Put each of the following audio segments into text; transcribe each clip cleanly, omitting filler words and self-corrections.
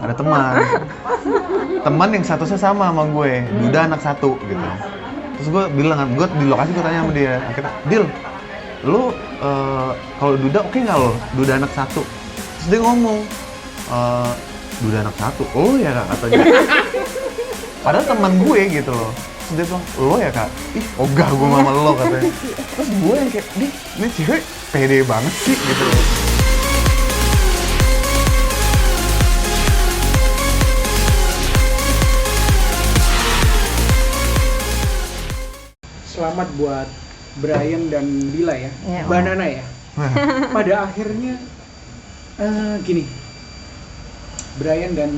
ada teman yang statusnya sama gue, Duda anak satu gitu. Terus gue bilang kan, gue di lokasi gue tanya sama dia, akhirnya, Dil, lu kalau Duda oke nggak lo? Duda anak satu. Terus dia ngomong, Duda anak satu, oh ya kak katanya. Padahal teman gue gitu loh. Terus dia bilang, lo ya kak? Ih ogah gue sama lo katanya. Terus gue yang kayak, ini cewek pede banget sih gitu loh. Selamat buat Brian dan Dila ya, Banana ya. Pada akhirnya gini, Brian dan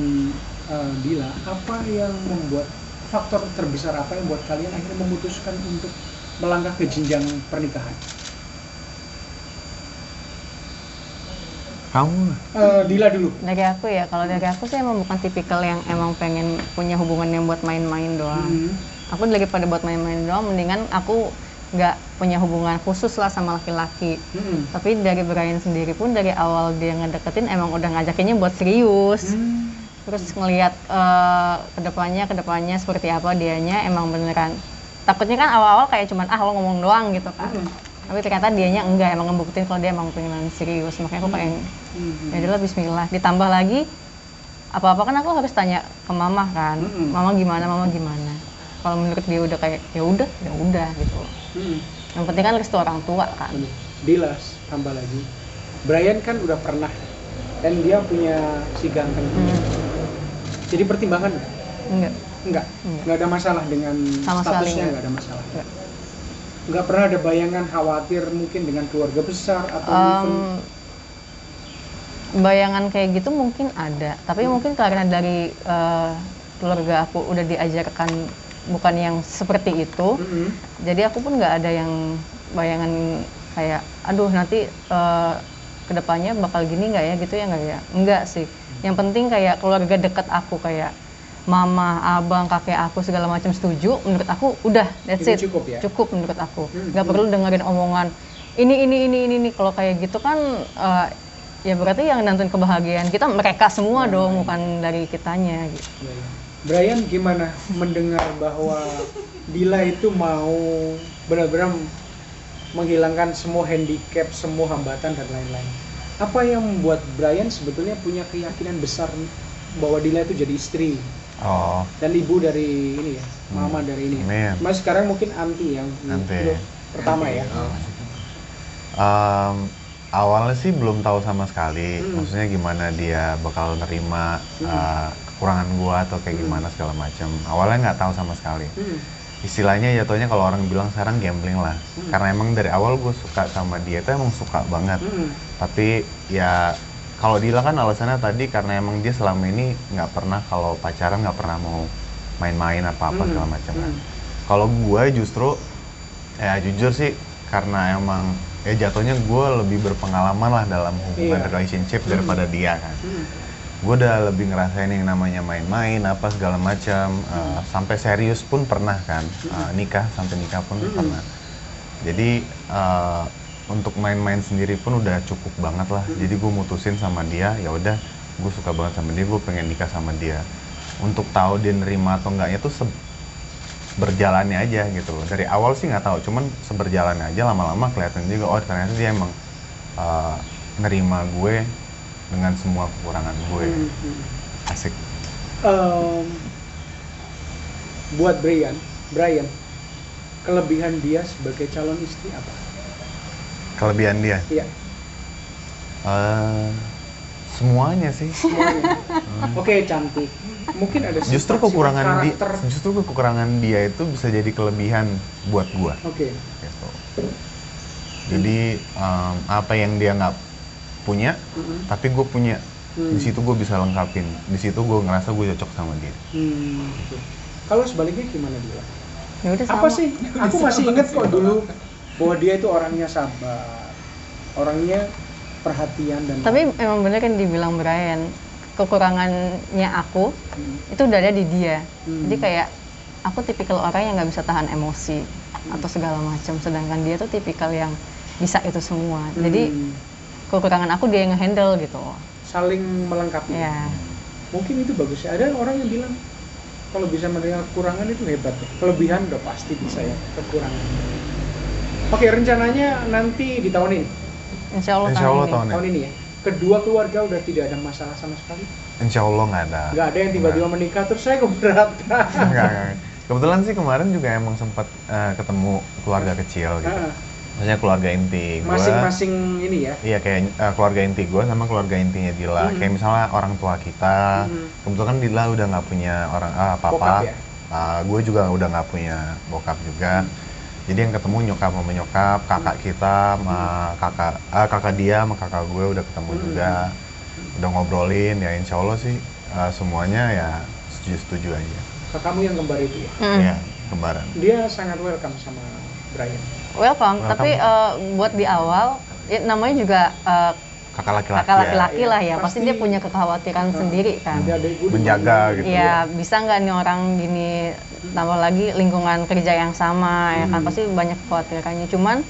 Dila, apa yang membuat faktor terbesar apa yang membuat kalian akhirnya memutuskan untuk melangkah ke jenjang pernikahan? Kamu? Dila dulu. Dari aku ya, kalau dari aku sih emang bukan tipikal yang emang pengen punya hubungan yang buat main-main doang. Aku daripada buat main-main doang, mendingan aku nggak punya hubungan khusus lah sama laki-laki. Tapi dari Brian sendiri pun dari awal dia ngedeketin emang udah ngajakinnya buat serius. Terus ngelihat kedepannya seperti apa dianya, emang beneran. Takutnya kan awal-awal kayak cuman lo ngomong doang gitu kan. Tapi ternyata dianya enggak, emang ngebuktiin kalau dia emang pengen serius. Makanya aku kayak ya udahlah bismillah. Ditambah lagi apa-apa kan aku harus tanya ke mama kan. Mama gimana? Kalau menurut dia udah kayak ya udah gitu. Yang penting kan restu orang tua kan. Dila tambah lagi. Brian kan udah pernah dan dia punya si ganteng. Jadi pertimbangan nggak? Enggak ada masalah dengan sama statusnya, nggak ada masalah. Nggak pernah ada bayangan khawatir mungkin dengan keluarga besar atau bayangan kayak gitu mungkin ada, tapi mungkin karena dari keluarga aku udah diajarkan bukan yang seperti itu, jadi aku pun nggak ada yang bayangan kayak aduh nanti kedepannya bakal gini nggak ya gitu ya, nggak sih. Yang penting kayak keluarga dekat aku kayak mama, abang, kakek aku segala macam setuju, menurut aku udah that's it. Cukup menurut aku. Nggak perlu dengerin omongan ini. Kalau kayak gitu kan ya berarti yang nentuin kebahagiaan kita mereka semua dong, bukan dari kitanya gitu. Brian gimana mendengar bahwa Dila itu mau benar-benar menghilangkan semua handicap, semua hambatan dan lain-lain? Apa yang membuat Brian sebetulnya punya keyakinan besar bahwa Dila itu jadi istri? Dan ibu dari ini ya, mama dari ini. Mas sekarang mungkin anti yang pertama ya. Awalnya sih belum tahu sama sekali, maksudnya gimana dia bakal nerima kekurangan gua atau kayak gimana segala macam. Awalnya nggak tahu sama sekali. Istilahnya jatuhnya kalau orang bilang sekarang gambling lah, karena emang dari awal gue suka sama dia itu emang suka banget. Tapi ya kalau Dila kan alasannya tadi karena emang dia selama ini nggak pernah, kalau pacaran nggak pernah mau main-main apa-apa segala macam kan. Kalau gue justru ya jujur sih karena emang ya jatuhnya gue lebih berpengalaman lah dalam hubungan relationship daripada dia kan. Gue udah lebih ngerasain yang namanya main-main apa segala macam, sampai serius pun pernah kan, sampai nikah pun pernah. Jadi untuk main-main sendiri pun udah cukup banget lah. Jadi gue mutusin sama dia, ya udah gue suka banget sama dia, gue pengen nikah sama dia. Untuk tahu dia nerima atau enggaknya tuh berjalannya aja gitu loh. Dari awal sih nggak tahu, cuman seberjalannya aja lama-lama kelihatan juga oh ternyata dia emang nerima gue dengan semua kekurangan gue. Asik. Buat Brian, kelebihan dia sebagai calon istri apa? Kelebihan dia? Iya. Semuanya sih. Oke, cantik. Mungkin ada justru kekurangan dia itu bisa jadi kelebihan buat gua. Oke. Gitu. Jadi apa yang dia nggak punya, tapi gue punya. Di situ gue bisa lengkapin. Di situ gue ngerasa gue cocok sama dia. Kalau sebaliknya gimana dia? Ya udah sama. Apa sih? Aku masih inget kok dulu bahwa dia itu orangnya sabar, orangnya perhatian dan. Tapi emang bener kan dibilang Brian, kekurangannya aku itu udah ada di dia. Jadi kayak aku tipikal orang yang nggak bisa tahan emosi atau segala macam, sedangkan dia tuh tipikal yang bisa itu semua. Jadi kekurangan aku dia yang nge-handle gitu. Saling melengkapi. Ya. Mungkin itu bagus ya. Ada orang yang bilang kalau bisa menerima kekurangan itu hebat ya. Kelebihan udah pasti bisa ya, kekurangan. Oke, rencananya nanti di tahun ini. Insya Allah Tahun ini ya. Kedua keluarga udah tidak ada masalah sama sekali. Insya Allah nggak ada. Nggak ada yang tiba-tiba menikah terus saya keberatan. Enggak. Kebetulan sih kemarin juga emang sempat ketemu keluarga kecil gitu. Maksudnya keluarga inti gue. Masing-masing ini ya. Iya kayak keluarga inti gue sama keluarga intinya Dila. Kayak misalnya orang tua kita. Kebetulan Dila udah nggak punya orang papa. Bokap ya? Gue juga udah nggak punya bokap juga. Jadi yang ketemu nyokap sama nyokap, kakak kita sama kakak dia sama kakak gue udah ketemu juga. Udah ngobrolin ya, insya Allah sih semuanya ya setuju-setuju aja. Kakakmu yang kembar itu ya? Iya, kembaran. Dia sangat welcome sama Brian. Welcome. Tapi buat di awal ya, namanya juga kakak laki-laki, kakak laki-laki ya. lah ya. Pasti Pasti dia punya kekhawatiran sendiri kan. Menjaga gitu. Iya, bisa nggak nih orang gini, tambah lagi lingkungan kerja yang sama ya kan, pasti banyak kekhawatirannya. Cuman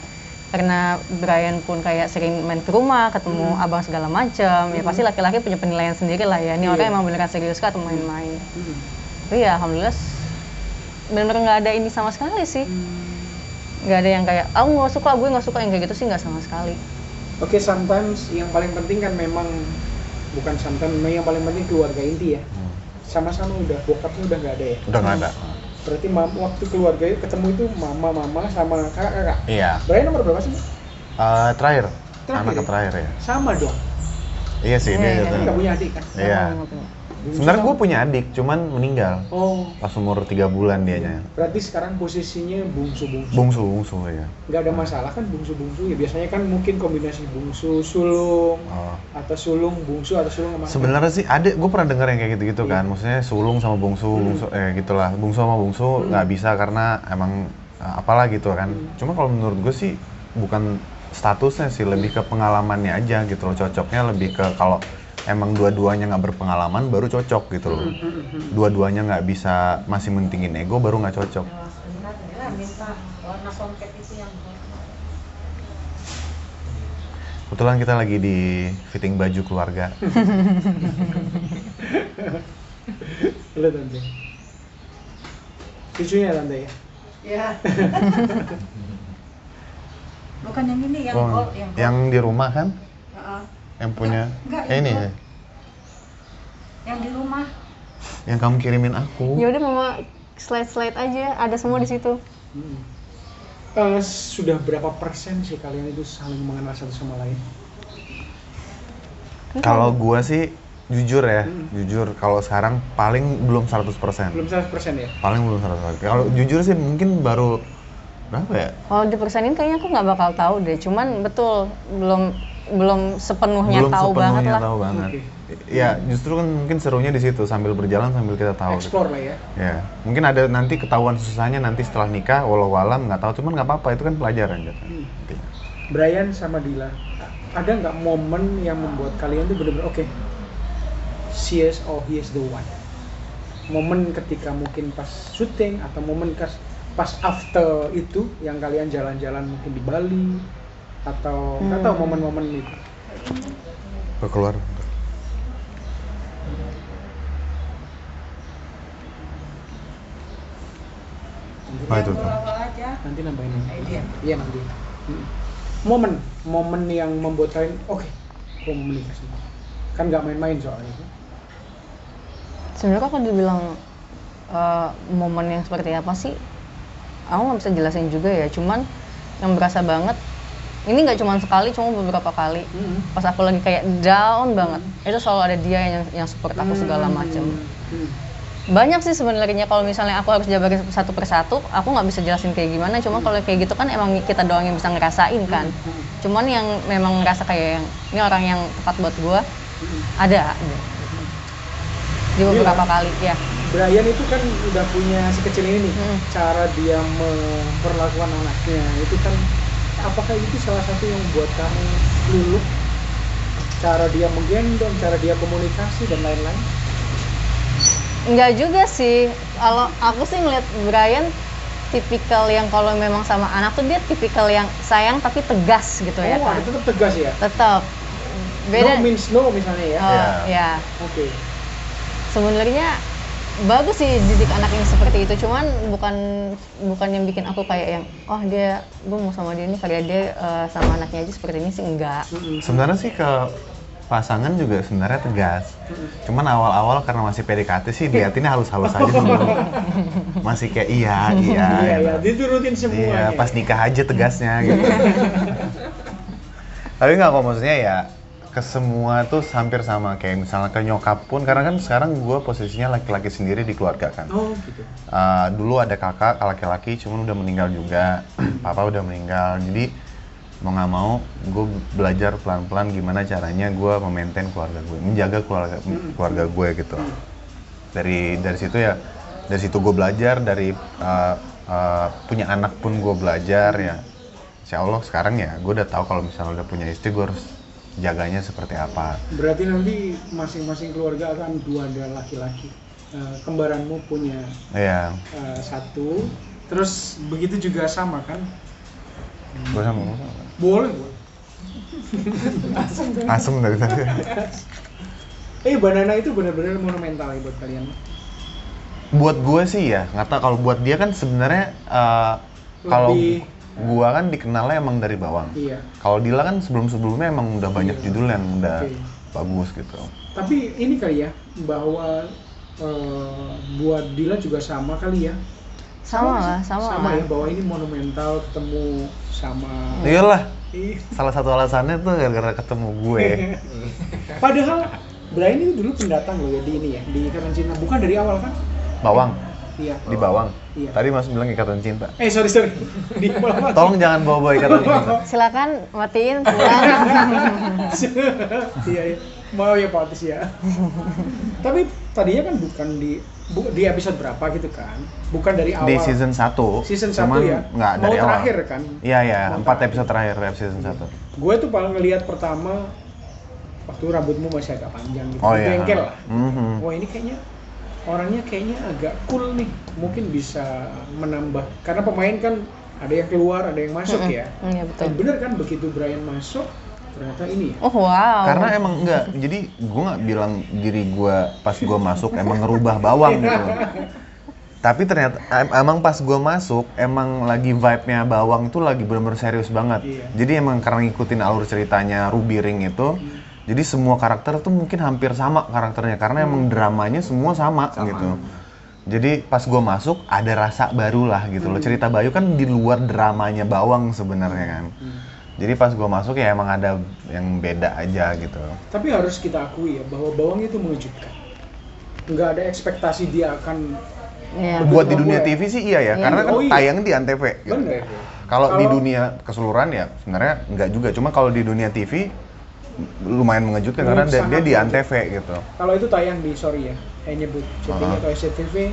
karena Brian pun kayak sering main ke rumah, ketemu abang segala macam, ya pasti laki-laki punya penilaian sendiri lah ya. Ini orang emang beneran serius kah atau main-main. Tapi ya alhamdulillah bener-bener nggak ada ini sama sekali sih. Nggak ada yang kayak, aku nggak suka, gue nggak suka, yang kayak gitu sih nggak sama sekali. Oke, sometimes yang paling penting kan memang bukan sometimes, memang yang paling penting keluarga inti ya. Sama-sama udah, bokapnya udah nggak ada ya. Udah nggak ada. Berarti waktu keluarga itu ketemu itu mama sama kakak. Iya. Brian nomor berapa sih? Terakhir. Anak ya? terakhir ya. Sama dong. Iya sih dia. Kan nggak punya adik kan? Iya. Sebenarnya gue punya adik, cuman meninggal. Oh. Pas umur 3 bulan dianya. Berarti sekarang posisinya bungsu-bungsu. Bungsu ya. Nggak ada masalah kan bungsu-bungsu ya, biasanya kan mungkin kombinasi bungsu sulung atau sulung bungsu atau sulung sama. Sebenarnya sih ada, gue pernah dengar yang kayak gitu-gitu kan, maksudnya sulung sama bungsu, gitulah, bungsu sama bungsu nggak bisa karena emang apalah gitu kan. Cuma kalau menurut gue sih bukan statusnya sih, lebih ke pengalamannya aja gitu loh, cocoknya lebih ke kalau emang dua-duanya nggak berpengalaman baru cocok gitu loh. Dua-duanya nggak bisa, masih mentingin ego baru nggak cocok. Minta warna songket itu yang Kebetulan kita lagi di fitting baju keluarga. Halo tante. Cucunya tante ya? ya. Bukan yang ini, yang Oh, gold, yang di rumah kan? Yang punya Enggak, ini itu. ya? yang di rumah. Yang kamu kirimin aku. Ya udah mama slide aja, ada semua di situ. Sudah berapa persen sih kalian itu saling mengenal satu sama lain? Kalau gua sih jujur ya, jujur kalau sekarang paling belum 100%. Belum 100% ya? Paling belum 100%. Kalau jujur sih mungkin baru berapa ya? Kalau dipersenin kayaknya aku nggak bakal tahu deh. Cuman betul belum sepenuhnya Belum tahu banget sepenuhnya lah. tahu banget. Oke. Ya justru kan mungkin serunya di situ, sambil berjalan sambil kita tahu. Gitu. Explore lah ya. Ya, mungkin ada nanti ketahuan susahnya nanti setelah nikah, walau alam nggak tahu, cuman nggak apa-apa, itu kan pelajaran gitu. Brian sama Dila, ada nggak momen yang membuat kalian tuh benar-benar oke, she is or he is the one? Momen ketika mungkin pas syuting atau momen pas after itu yang kalian jalan-jalan mungkin di Bali atau nggak tahu momen-momen itu. Keluar. Itu tuh. Aja. Nanti nambahin. Idea. Iya nanti. Momen yang membuat kalian oke, aku mau menikah sama. Kan nggak main-main soalnya. Sebenarnya kalau dibilang momen yang seperti apa sih, aku nggak bisa jelasin juga ya. Cuman yang berasa banget, ini nggak cuma sekali, cuma beberapa kali. Pas aku lagi kayak down banget, itu selalu ada dia yang support aku segala macam. Banyak sih sebenarnya, kalau misalnya aku harus jabarin satu persatu, aku nggak bisa jelasin kayak gimana. Cuma kalau kayak gitu kan emang kita doang yang bisa ngerasain kan. Cuman yang memang ngerasa kayak ini orang yang tepat buat gua, ada. Di beberapa kali ya. Brian itu kan udah punya si kecil ini nih, cara dia memperlakukan anaknya itu kan, apakah itu salah satu yang buat kamu luluh? Cara dia menggendong, cara dia komunikasi dan lain-lain? Enggak juga sih. Kalau aku sih ngeliat Brian tipikal yang kalau memang sama anak tuh dia tipikal yang sayang tapi tegas gitu ya kan. Tetap tegas ya? Tetap. Beda. No means no misalnya ya? Oh, ya. Oke. sebenarnya bagus sih didik anak ini seperti itu, cuman bukan yang bikin aku kayak yang gue mau sama dia ini karena dia sama anaknya aja seperti ini sih, enggak. Sebenarnya sih ke pasangan juga sebenarnya tegas. Cuman awal-awal karena masih PDKT sih dilihatinnya halus-halus aja dulu. Masih kayak iya gitu. Diturutin semuanya. Iya, pas nikah aja tegasnya gitu. Tapi nggak kok, maksudnya ya ke semua tuh hampir sama, kayak misalnya ke nyokap pun, karena kan sekarang gue posisinya laki-laki sendiri di keluarga kan. Oh gitu. Dulu ada kakak laki-laki, cuman udah meninggal juga. Papa udah meninggal, jadi mau nggak mau gue belajar pelan-pelan gimana caranya gue memaintain keluarga gue, menjaga keluarga gue gitu. Dari situ gue belajar, dari punya anak pun gue belajar ya. Insya Allah sekarang ya gue udah tahu kalau misalnya udah punya istri gue harus jaganya seperti apa. Berarti nanti masing-masing keluarga akan ada laki-laki. Kembaranmu punya satu, terus begitu juga sama kan? Gue sama. Boleh. Asem dari tadi. Banana itu benar-benar monumental ya buat kalian. Buat gue sih ya, nggak tahu kalau buat dia kan sebenarnya kalau gua kan dikenalnya emang dari Bawang. Iya. Kalau Dila kan sebelum-sebelumnya emang udah banyak judul yang udah bagus gitu. Tapi ini kali ya, bahwa buat Dila juga sama kali ya. Sama ya, bahwa ini monumental ketemu sama. Iyalah. Salah satu alasannya tuh gara-gara ketemu gue. Padahal Brian itu dulu pendatang loh ya di ini ya, di Ikatan Cinta. Bukan dari awal kan? Bawang. Iya. Di Bawang. Iya. Tadi Mas bilang Ikatan Cinta. Sorry. Di Tolong jangan bawa-bawa Ikatan Cinta. Silakan matiin pulang. Iya. Mau ya Pak Atis ya. Tapi tadinya kan bukan di episode berapa gitu kan? Bukan dari awal. Di season 1. Season 1 cuman ya. Nggak dari awal. Terakhir kan? Iya, 4 episode terakhir season 1. Gue tuh paling ngelihat pertama waktu rambutmu masih agak panjang gitu. Oh iya. Bengkel lah. Wah, ini kayaknya orangnya agak cool nih, mungkin bisa menambah, karena pemain kan ada yang keluar, ada yang masuk ya. Iya betul. Bener kan, begitu Brian masuk ternyata ini ya. Oh wow. Karena emang enggak, jadi gue nggak bilang diri gue pas gue masuk emang ngerubah Bawang gitu. Tapi ternyata emang pas gue masuk emang lagi vibe-nya Bawang itu lagi bener-bener serius banget. Iya. Jadi emang karena ngikutin alur ceritanya Ruby Ring itu. Jadi semua karakter tuh mungkin hampir sama karakternya, karena emang dramanya semua sama gitu. Jadi pas gue masuk ada rasa baru lah gitu loh. Cerita Bayu kan di luar dramanya Bawang sebenarnya kan. Jadi pas gue masuk ya emang ada yang beda aja gitu. Tapi harus kita akui ya bahwa Bawang itu mengejutkan. Nggak ada ekspektasi dia akan. Buat di dunia TV sih iya ya, karena kan tayang di Antv. Gitu. Bener. Kalau di dunia keseluruhan ya sebenarnya nggak juga. Cuma kalau di dunia TV lumayan mengejutkan karena dia di Antv gitu. Kalau itu tayang di nyebut syuting atau SCTV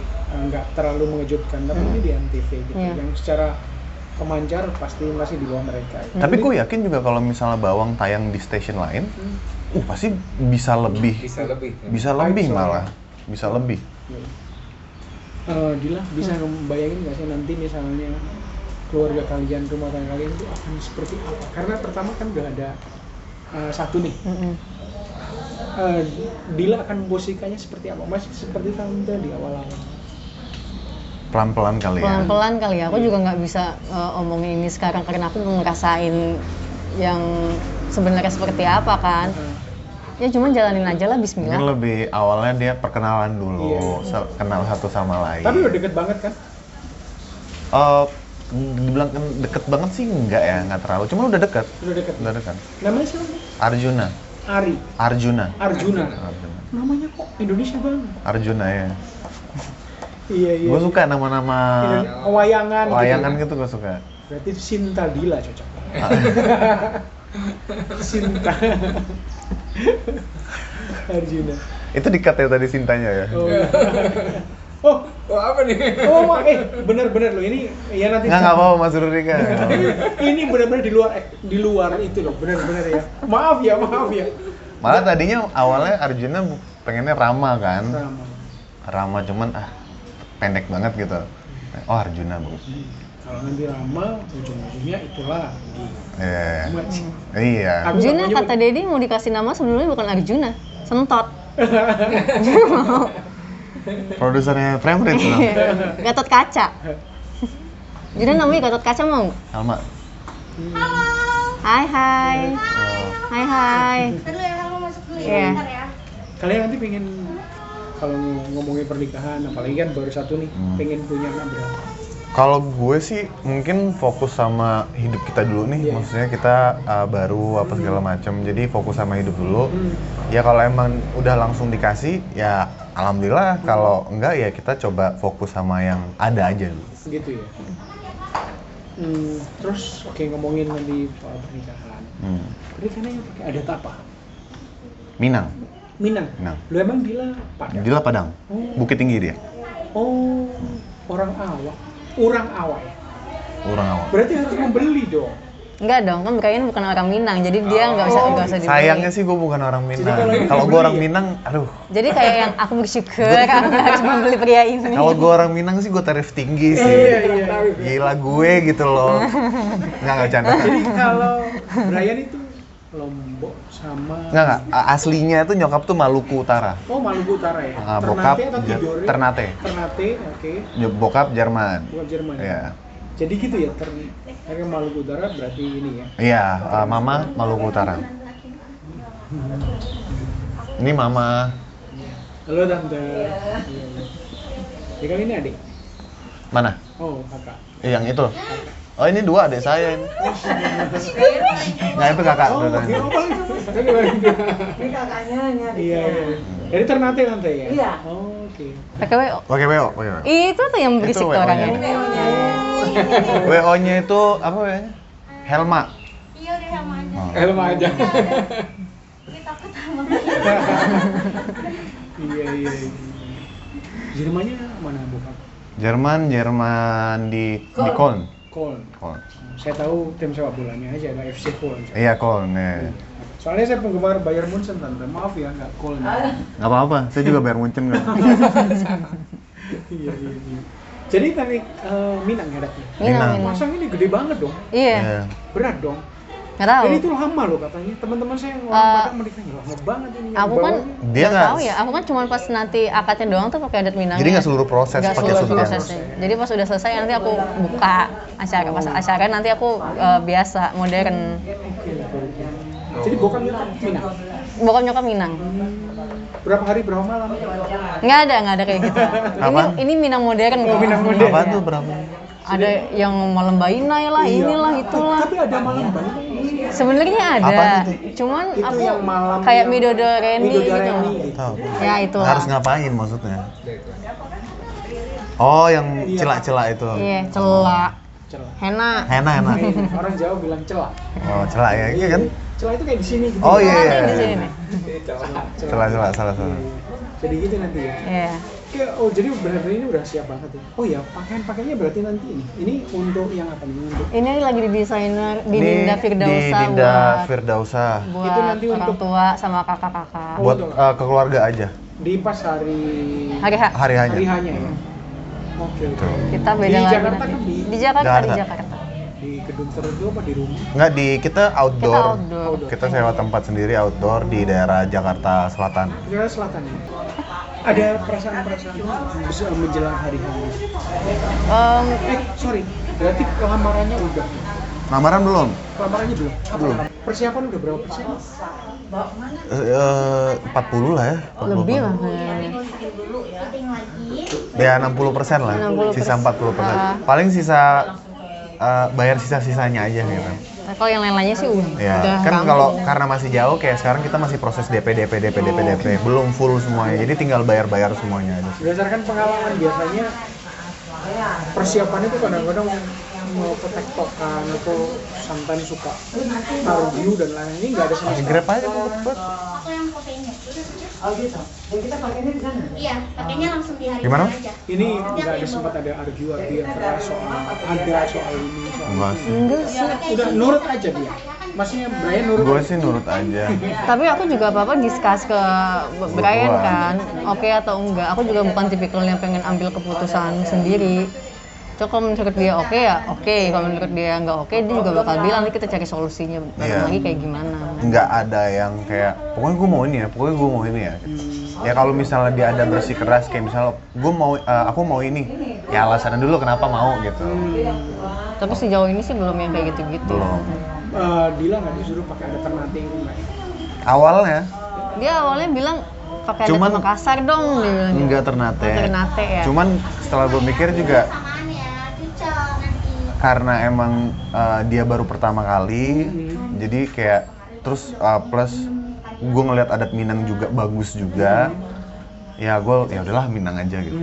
nggak terlalu mengejutkan, tapi ini di Antv gitu. Yang secara pemancar pasti masih di bawah mereka. Tapi gue yakin juga kalau misalnya Bawang tayang di stasiun lain, pasti bisa lebih. Bisa lebih malah. Bisa lebih. Dila bisa membayangin nggak sih nanti misalnya keluarga kalian, rumah tangga kalian itu akan seperti apa? Karena pertama kan udah ada satu nih. Dila akan memposisikannya seperti apa? Masih seperti tante di awal-awal. Pelan-pelan kali ya. Pelan-pelan kali ya. Aku juga nggak bisa omongin ini sekarang karena aku belum ngerasain yang sebenarnya seperti apa kan. Ya cuma jalanin aja lah, bismillah. Mungkin lebih awalnya dia perkenalan dulu, kenal satu sama lain. Tapi udah deket banget kan? Dibilang deket banget sih enggak ya, nggak terlalu. Cuma udah deket. Udah deket. Namanya siapa? Arjuna. Arjuna. Namanya kok Indonesia banget. Arjuna ya. Iya. Gue suka nama-nama wayangan gitu gue suka. Berarti Sinta Dila cocok. Sinta. Arjuna. Itu di-cut ya tadi Sintanya ya. Oh, apa nih? Bener-bener loh ini ya nanti. Nggak apa-apa Mas Rurika. Ini bener-bener di luar itu loh, bener-bener ya. Maaf ya. Malah tadinya awalnya Arjuna pengennya Rama kan. Rama cuman pendek banget gitu. Oh Arjuna bagus. Kalau nanti Rama ujung-ujungnya itulah. Iya. Arjuna kata Dedi mau dikasih nama sebelumnya bukan Arjuna, Sentot. Produsernya Frame Rate dong. Gatot Kaca. Jadi namanya Gatot Kaca mau nggak? Salma. Hai hai. Oh. Hai hai. Dulu ya, kamu masuk dulu Iya. ya, bentar ya. Kalian nanti pengen kalau ngomongin pernikahan, apalagi kan baru satu nih, pengen punya anak berapa? Kalau gue sih mungkin fokus sama hidup kita dulu nih, Iya. maksudnya kita baru apa segala macam, jadi fokus sama hidup dulu. Ya kalau emang udah langsung dikasih, ya alhamdulillah. Kalau enggak ya kita coba fokus sama yang ada aja dulu. Gitu ya. Terus oke, ngomongin nanti soal pernikahan. Pernikahannya pakai adat apa? Minang, Minang. Minang. Lu emang Dila Padang? Dila Padang, Oh. Bukit Tinggi dia, Oh, orang awak. Orang awak ya? orang awal. Berarti harus membeli dong. Enggak dong, kan Brian bukan orang Minang, jadi dia nggak usah dibeli. Sayangnya sih gue bukan orang Jadi Minang. kalau Kalau gue dibeli orang ya? Minang, aduh. Jadi kayak yang aku bersyukur, aku nggak harus membeli pria ini. Kalau gue orang Minang sih gue tarif tinggi sih. Iya. Gila gue gitu loh. Nggak bercanda. Jadi kalau Brian itu Lombok sama Nggak. Aslinya itu nyokap tuh Maluku Utara. Oh, Maluku Utara ya? Bokap Ternate atau Tidore? Ternate. Ternate, oke. Bokap Jerman. Bukan Jerman. Iya. Jadi gitu ya, karena Maluku Utara berarti ini ya. Iya, mama Maluku Utara. Ini mama. Halo tante. Iya. Ya kan ini adik. Mana? Oh, kakak. Yang itu. Oh, ini dua adik saya ini. Nggak, itu kakak. Oh, dua-duanya. oke, apa? Ini kakaknya nyari. Iya. Dari Ternate tante ya? Iya. Oh, oke. PKWO. Pakai WO, pakai WO. Itu tuh yang berisik Itu tuh orangnya. WO-nya itu apa WO-nya? Helma. Iya, udah sama aja. Oh. Helma aja. Ini takut sama Iya. Jermannya mana bokap? Jerman di Köln. Köln. Köln. Saya tahu tim sepak bolanya aja, ada FC Köln. Iya, Köln. Ya. Soalnya saya penggemar Bayern Munchen tante, maaf ya nggak Köln. Nggak apa-apa, saya juga Bayern Munchen nggak. Iya. Jadi teknik Minang ya datnya. Minang. Masang ini gede banget dong, Iya, Iya. berat dong. nggak tahu. Ini tuh lama loh katanya. Teman-teman saya yang orang Padang menikahnya lama banget ini. yang Aku kan bawahnya. Dia nggak nggak- tahu ya. Aku kan cuma pas nanti akadnya doang tuh pakai adat Minang. Jadi nggak seluruh proses Nggak pakai seluruh suntian. prosesnya. Jadi pas udah selesai nanti aku buka acara. Pas acara nanti aku biasa modern. Jadi bokap nyokap Minang. Bokap nyokap Minang. Berapa hari berapa malam? Nggak ada kayak gitu. Apaan? Ini Minang modern. Oh, kok. Minang modern. Apa tuh berapa? Ada yang malam bainai lah, Iya. inilah itulah. Tapi ada malam banyak. Sebenarnya ada, Apaan itu? cuman Itu aku yang malam kayak yang- Midodoreni gitu. Midodoreni. Tahu. Ya itu. Harus ngapain maksudnya? Oh, yang celak-celak itu. Iya, celak, Celah. henna. Enak. Orang Jawa bilang celah. Oh, celak ya, iya kan? Celah itu kayak di sini gitu. Oh iya. Nanti di sini nih. Celak, salah. Jadi gitu nanti ya. Iya. Oke, oh jadi benar-benar ini udah siap banget ya. Oh ya, pakaian-pakaiannya berarti nanti ini. Ini untuk yang apa nih? Untuk Ini lagi di desainer di Ini Dinda Firdausa di Dinda buat Firdausa. buat Itu nanti orang untuk- tua sama kakak-kakak. Buat ke keluarga aja. di pas hari Hari H. Hari hanya. hari hanya ya. Oke. Betul. Kita beda Di lagi Jakarta nanti. kan di- Di Jakarta, di Jakarta. Jakarta. Di gedung tertentu apa di rumah? Enggak, kita outdoor. Kita outdoor. Kita sewa tempat sendiri outdoor di daerah Jakarta Selatan. Jakarta Selatan ya. Ada perasaan-perasaan bisa menjelang hari hanya. Sorry. Berarti kelamarannya udah. Lamaran belum? Kelamarannya belum? Belum. Persiapan udah berapa persen? 40 lah ya. 40. Lebih lah kayaknya. Fitting lagi. Ya 60% lah. 60%. Sisa 40%. Ah. Paling sisa bayar sisa-sisanya aja gitu. Nah, kalau yang lain-lainnya sih udah Ya, kan rampung. kalau karena masih jauh kayak sekarang kita masih proses DP, belum full semuanya. Jadi tinggal bayar semuanya aja. Berdasarkan pengalaman biasanya persiapan itu kadang-kadang mau ke tektokan atau sometimes suka taruh view dan lain-lain. Ini nggak ada sama Pakai sekali. Grab aja kok cepet. Aku yang fotoinnya. Oh gitu. Dan kita pakainya di sana. Iya, pakainya langsung di hari Gimana? ini aja. Ini nggak ada sempat ada argue yang keras soal soal ini soal Enggak sih. Enggak sih. udah nurut aja dia. Maksudnya Brian nurut. Gue sih nurut aja. Tapi aku juga apa-apa discuss ke Brian Berdua. kan, oke atau enggak. Aku juga bukan tipikal yang pengen ambil keputusan sendiri. Cuma kalau menurut dia oke ya oke, kalau menurut dia nggak oke dia juga bakal bilang nanti kita cari solusinya bareng Iya. lagi kayak gimana. Nggak ada yang kayak pokoknya gue mau ini ya, pokoknya gue mau ini ya. ya kalau misalnya dia ada bersikeras kayak misalnya aku mau ini, ya alasannya dulu kenapa mau gitu. Tapi sejauh ini sih belum yang kayak gitu-gitu. Belum. Dila nggak disuruh pakai ada ternate itu nggak? Awalnya Dia awalnya bilang pakai Cuman- adat Makassar dong, dia bilang. enggak Ternate. Ternate ya. Cuman setelah gue mikir juga karena emang dia baru pertama kali, jadi kayak terus plus gue ngeliat adat Minang juga bagus juga, ya udahlah Minang aja gitu.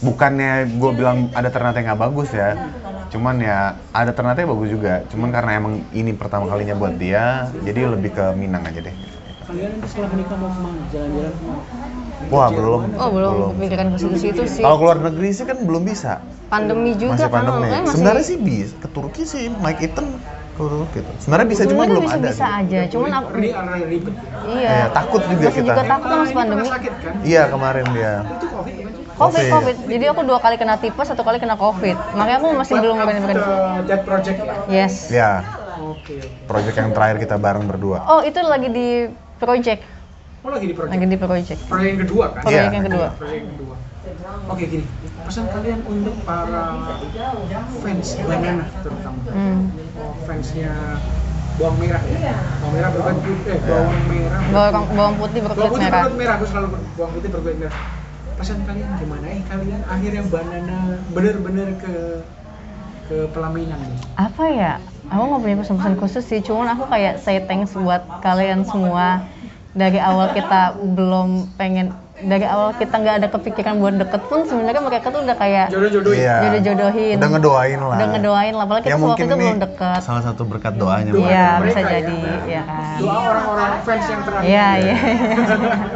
Bukannya gue bilang ada Ternate nggak bagus ya, cuman ya ada Ternate bagus juga, cuman karena emang ini pertama kalinya buat dia, jadi lebih ke Minang aja deh. Kalian nanti setelah menikah mau kemana? Jalan-jalan kemana? Wah belum. Oh belum kepikiran ke situ sih. Kalau keluar negeri sih kan belum bisa. Pandemi juga Masih kan, pandemi. makanya masih. Sebenarnya sih bisa ke Turki sih, Mike Eaton ke Turki gitu. Sebenarnya bisa cuma belum ada. Bisa aja, cuman aku Ini arah ribet. iya. Iya, takut juga Masih kita. juga takut kan masih pandemi. Pernah sakit kan? Iya kemarin dia. Itu COVID bukan? Covid. Jadi aku 2 kali kena tipes, 1 kali kena Covid. Makanya aku masih belum berani-berani. That project ya? Yes. Ya, Oke. project yang terakhir kita bareng berdua. Oh, itu lagi di project. Oh lagi di project? Lagi di project. Proyek yang kedua kan? Proyek Iya. yang kedua. Proyek yang kedua. Oke gini, pesan kalian untuk para fans Banana terutama. Fansnya bawang merah ya? Bawang merah berkulit bawang merah. Bawang putih Bawang berkulit putih merah. berkulit merah, aku selalu bawang putih berkulit merah. Pesan kalian gimana? Kalian akhirnya Banana bener-bener ke pelaminan nih. Apa ya? Aku nggak punya pesan-pesan khusus sih, cuman aku kayak say thanks buat kalian semua. Dari awal kita dari awal kita nggak ada kepikiran buat deket pun sebenarnya mereka tuh udah kayak Jodoh-jodohin. Iya. jodoh-jodohin. Udah ngedoain lah. Udah ngedoain lah, apalagi Ya kita waktu mungkin itu ini belum deket. salah satu berkat doanya. Doa Iya, mereka bisa ya. jadi, ya kan. Doa orang-orang fans yang terakhir. Iya, iya.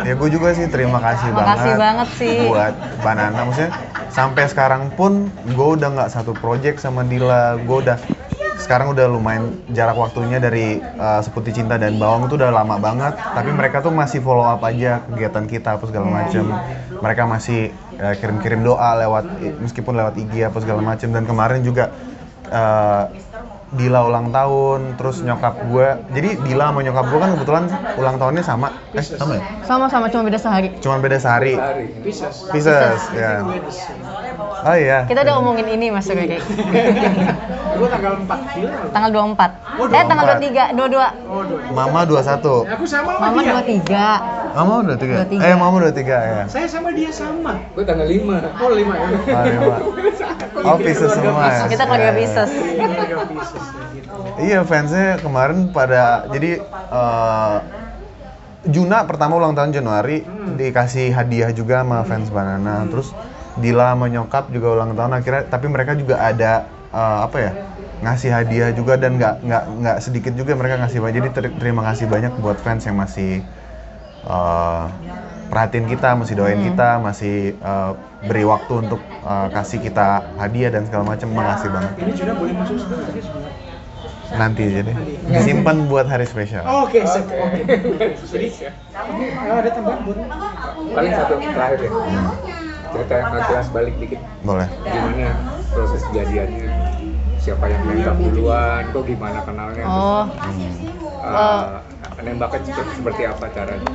Ya gue juga sih terima kasih banget. Makasih banget sih. Buat Banana, maksudnya sampai sekarang pun gue udah nggak satu project sama Dila. Gue udah sekarang udah lumayan jarak waktunya dari Seputih Cinta dan Bawang itu udah lama banget, tapi mereka tuh masih follow up aja kegiatan kita apa segala macem. Mereka masih kirim-kirim doa meskipun lewat IG apa segala macem. Dan kemarin juga Dila ulang tahun, terus nyokap gue, jadi Dila sama nyokap gue kan kebetulan ulang tahunnya sama ya? Sama-sama, cuma beda sehari. Cuman beda sehari. Pisces. Ya. Oh iya. Kita udah ngomongin ini Mas Riri. Gue tanggal 4 Dila. Tanggal 24. Oh, Tanggal 24. 23, 22. Oh, 2. Mama 21. Aku sama Mama dia. 23. Mama udah 3. 23. Mama udah 3 ya. Saya sama dia sama. Gue tanggal 5. Oh 5 ya. Oh, Pisces semua ya. Kita keluarga Iya, iya. Pisces. Keluarga Pisces ya gitu. Iya, fansnya kemarin pada jadi Juna pertama ulang tahun Januari dikasih hadiah juga sama fans Banana. Terus Dila sama nyokap juga ulang tahun akhirnya, tapi mereka juga ada ngasih hadiah juga dan nggak sedikit juga mereka ngasih banyak. Jadi terima kasih banyak buat fans yang masih perhatiin kita, masih doain kita, masih beri waktu untuk kasih kita hadiah dan segala macam. Makasih banget. Ini sudah boleh masuk sebenarnya. Nanti aja deh. Disimpan buat hari spesial. Oke, sip. Oke. Jadi ada tambahan buat Paling satu terakhir ya. Cerita yang kelas balik dikit. Boleh. Gimana proses kejadiannya? Siapa yang nembak duluan? Kok gimana kenalnya? Oh. Nembaknya seperti apa caranya?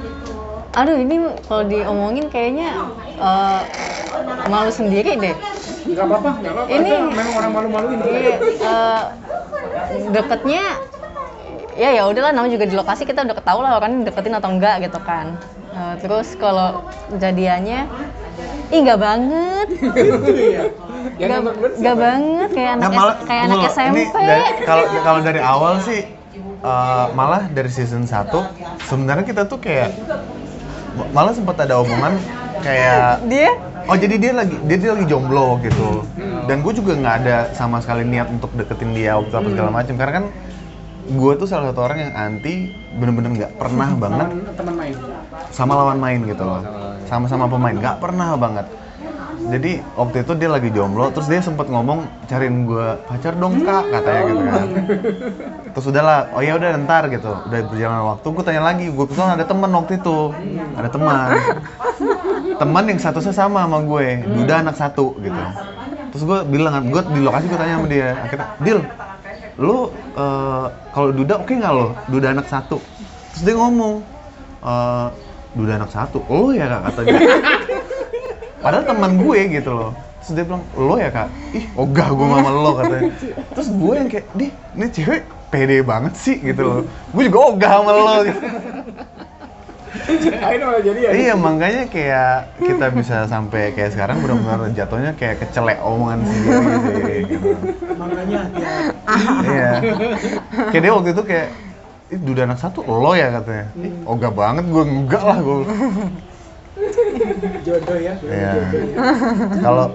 Aduh, ini kalau diomongin kayaknya malu sendiri deh. Enggak apa-apa. Ini memang orang malu-maluin. Iya, deketnya ya udahlah, namanya juga di lokasi kita udah ketahui lah orang deketin atau enggak gitu kan. Terus kalau kejadiannya nggak banget. Nggak banget kayak anak SMP. Kalau dari awal sih malah dari season 1 sebenarnya kita tuh kayak malah sempat ada omongan kayak jadi dia lagi jomblo gitu. Dan gue juga nggak ada sama sekali niat untuk deketin dia waktu apa segala macam, karena kan gue tuh salah satu orang yang anti bener-bener nggak pernah banget teman main sama lawan main gitu loh, sama pemain nggak pernah banget. Jadi waktu itu dia lagi jomblo, terus dia sempet ngomong cariin gue pacar dong kak, katanya gitu kan. Terus udahlah, oh ya udah ntar gitu. Udah berjalan waktu, gue tanya lagi, gue kebetulan ada teman waktu itu, ada teman yang statusnya sama gue, Duda anak 1 gitu. Terus gue bilang, gue di lokasi gue tanya sama dia, akhirnya, Dil, lu kalau Duda oke nggak lo? Duda anak 1. Terus dia ngomong, udah anak satu, lo ya kak kata dia. Padahal teman gue gitu loh. Terus dia bilang, lo ya kak? Ih, ogah gue sama lo katanya. Terus gue yang kayak, ini cewek pede banget sih gitu loh. Gue juga ogah sama lo gitu. Akhirnya malah jadi ya. Iya, makanya kayak kita bisa sampai kayak sekarang benar-benar jatuhnya kayak kecelek omongan sendiri sih gitu. Makanya hati-hati. Iya. Kayak dia waktu itu kayak, ih, udah anak satu lo ya katanya. Ih, ogah banget, gue enggak lah gue. Jodoh ya, Iya. jodoh ya. Kalau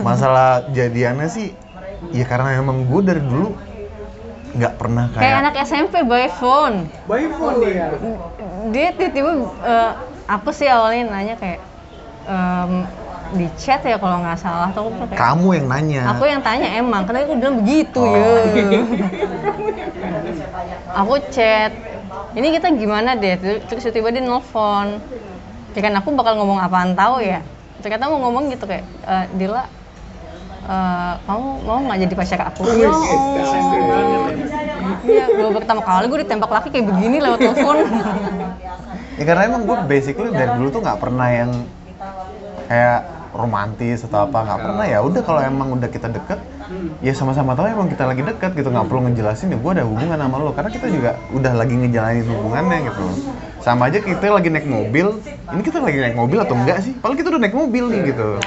masalah jadiannya sih, ya karena emang gue dari dulu nggak pernah Kayak kayak anak SMP by phone. By phone dia. Dia tiba-tiba aku sih awalnya nanya kayak di chat ya kalau nggak salah tuh aku kayak kamu yang nanya. aku yang tanya emang karena aku bilang begitu Oh. ya. Aku chat. Ini kita gimana deh? Terus tiba-tiba dia nelfon. Ya kan aku bakal ngomong apaan tahu ya. Ternyata mau ngomong gitu kayak Dila kamu mau nggak jadi pacar aku? Ya SMP banget ya. Iya, gue pertama kali gue ditembak laki kayak begini lewat telepon. Ya karena emang gue basically dari dulu tuh nggak pernah yang kayak romantis atau apa, nggak pernah. Ya udah kalau emang udah kita deket, ya sama-sama tahu emang kita lagi deket gitu, nggak perlu ngejelasin ya gue ada hubungan sama lo, karena kita juga udah lagi ngejalanin hubungannya gitu. Sama aja kita lagi naik mobil, ini kita lagi naik mobil atau enggak sih? Padahal kita udah naik mobil nih gitu.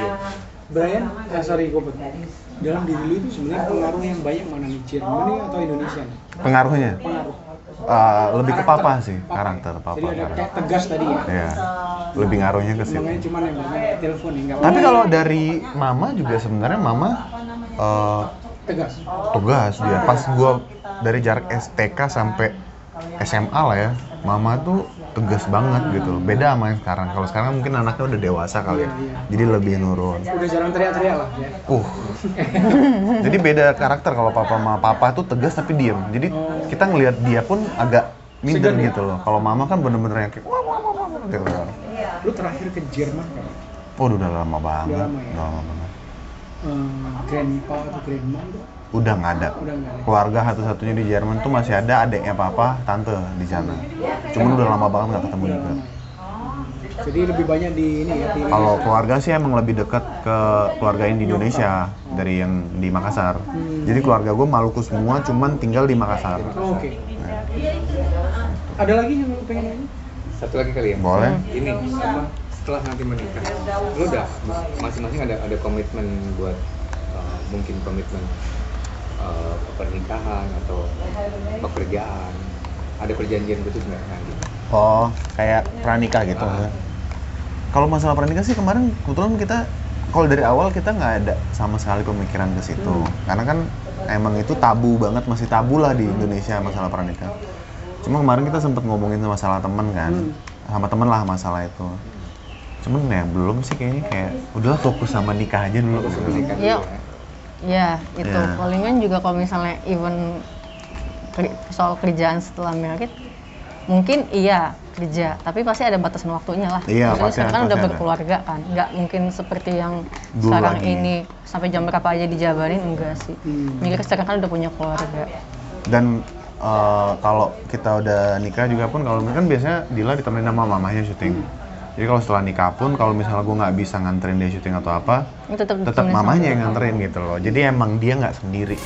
Brian, sorry gue potong. Dalam diri lu itu sebenarnya pengaruh yang banyak mana nih, Jerman atau Indonesia nih? Pengaruhnya Pengaruh. lebih ke papa sih, karakter papa. Jadi ada karakter. kayak tegas tadi ya. Iya, lebih ngaruhnya ke situ. Makanya cuma nembaknya telepon nih, nggak Tapi kalau dari mama juga sebenarnya mama tegas. tegas dia. Pas gua dari jarak STK sampai SMA lah ya, mama tuh tegas banget gitu. Beda sama yang sekarang. Kalau sekarang mungkin anaknya udah dewasa kali ya, jadi lebih nurun. Udah jarang teriak-teriak lah ya. Jadi beda karakter. Kalau papa sama papa tuh tegas tapi diem. Jadi kita ngelihat dia pun agak minder Segan ya? gitu loh. Kalau mama kan bener-bener yang kayak wah gitu. Lu terakhir ke Jerman kan? Oh udah lama banget. Udah lama ya? Udah lama banget. Grandpa atau grandma tuh Udah nggak ada. udah nggak ada. Keluarga satu-satunya di Jerman tuh masih ada adiknya papa, tante di sana. Cuman udah lama banget nggak ketemu Udah juga. lama ya. Jadi lebih banyak di ini ya, di Kalau keluarga sih emang lebih dekat ke keluarga yang di Indonesia dari yang di Makassar. Jadi keluarga gue Maluku semua, cuman tinggal di Makassar. Oh, oke. Ada lagi yang lu pengen nanya? Satu lagi kali ya. Boleh? Ini apa? Setelah nanti menikah, lu udah masing-masing ada komitmen buat mungkin komitmen pernikahan atau pekerjaan. Ada perjanjian khusus nggak nanti? Oh, kayak pranikah gitu. Kalau masalah pranikah sih kemarin kebetulan kita, kalau dari awal kita nggak ada sama sekali pemikiran ke situ. Karena kan emang itu tabu banget, masih tabu lah di Indonesia masalah pranikah. Cuma kemarin kita sempet ngomongin masalah temen kan, sama temen lah masalah itu. Cuman ya belum sih kayaknya, kayak udahlah fokus sama nikah aja dulu. Nikah dulu Iya. ya. Ya, itu. Ya. Palingan juga kalau misalnya even soal kerjaan setelah married, mungkin iya kerja, tapi pasti ada batasan waktunya lah. Iya, Maksudnya pasti sekarang kan pasti udah ada. berkeluarga kan, nggak mungkin seperti yang Dulu sekarang lagi. ini sampai jam berapa aja dijabarin, enggak sih. Mikir sekarang kan udah punya keluarga. Dan kalau kita udah nikah juga pun, kalau kan biasanya Dila ditemenin sama mamahnya syuting. Jadi kalau setelah nikah pun, kalau misalnya gue nggak bisa nganterin dia syuting atau apa, Tetap tetap mamanya yang nganterin gitu loh. Jadi emang dia nggak sendiri.